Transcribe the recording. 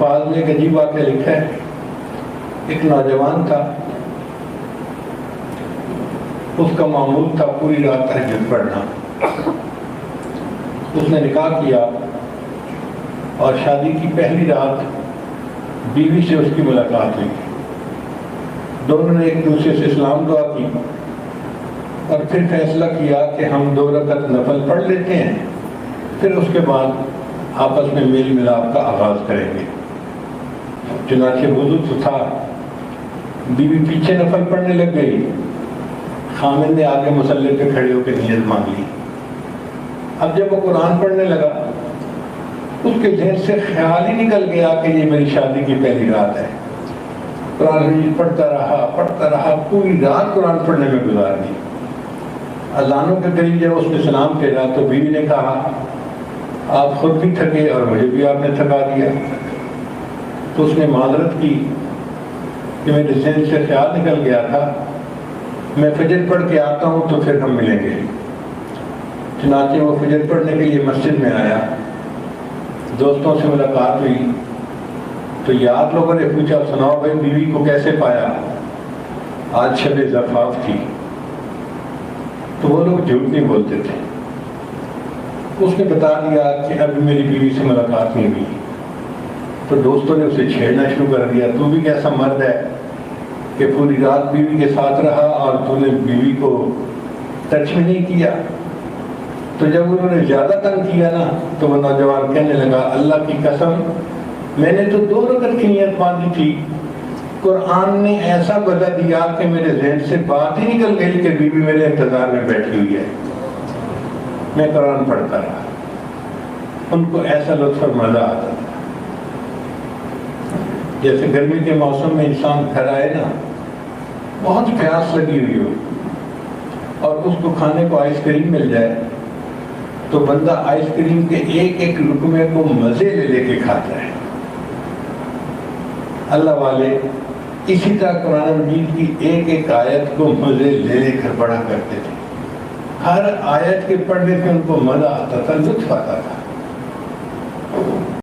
الفاظ میں ایک عجیب واقعہ لکھا ہے. ایک نوجوان تھا، اس کا معمول تھا پوری رات تہجد پڑھنا. اس نے نکاح کیا اور شادی کی پہلی رات بیوی سے اس کی ملاقات ہوئی. دونوں نے ایک دوسرے سے اسلام دعا کی اور پھر فیصلہ کیا کہ ہم 2 رکعت نفل پڑھ لیتے ہیں، پھر اس کے بعد آپس میں میل ملاپ کا آغاز کریں گے. چنانچہ وضو تو تھا، بیوی پیچھے نفل پڑھنے لگ گئی، خامن نے آگے مصلی پہ کھڑے ہو کے نیت مانگ لی. اب جب وہ قرآن پڑھنے لگا، اس کے ذہن سے خیال ہی نکل گیا کہ یہ میری شادی کی پہلی رات ہے. قرآن مجید پڑھتا رہا، پوری رات قرآن پڑھنے میں گزار دی. اذانوں کے قریب جب اس نے سلام پھیرا تو بیوی نے کہا آپ خود بھی تھکے اور مجھے بھی آپ نے تھکا دیا. تو اس نے معذرت کی کہ میرے ذہن سے خیال نکل گیا تھا، میں فجر پڑھ کے آتا ہوں تو پھر ہم ملیں گے. چنانچہ وہ فجر پڑھنے کے لیے مسجد میں آیا، دوستوں سے ملاقات ہوئی تو یار لوگوں نے پوچھا سناؤ بھائی بیوی کو کیسے پایا، آج شب زفاف تھی. تو وہ لوگ جھوٹ نہیں بولتے تھے. اس نے بتا دیا کہ ابھی میری بیوی سے ملاقات نہیں ہوئی. تو دوستوں نے اسے چھیڑنا شروع کر دیا، تو بھی کیسا مرد ہے کہ پوری رات بیوی کے ساتھ رہا اور تو نے بیوی کو ٹچ بھی نہیں کیا. تو جب انہوں نے زیادہ تنگ کیا نا تو وہ نوجوان کہنے لگا اللہ کی قسم میں نے تو 2 رکعت کی نیت باندھی تھی، قرآن نے ایسا بدلا دیا کہ میرے ذہن سے بات ہی نکل گئی کہ بیوی میرے انتظار میں بیٹھی ہوئی ہے. میں قرآن پڑھتا رہا. ان کو ایسا لطف اور مزہ آتا تھا. جیسے گرمی کے موسم میں انسان گھر آئے نا، بہت پیاس لگی ہوئی ہو اور اس کو کھانے کو آئس کریم مل جائے تو بندہ آئس کریم کے ایک ایک لقمے کو مزے لے کے کھاتا ہے. اللہ والے اسی طرح قرآن مجید کی ایک ایک آیت کو مزے لے کر پڑھا کرتے تھے. ہر آیت کے پڑھنے پہ ان کو مزہ آتا تھا، لطف آتا تھا.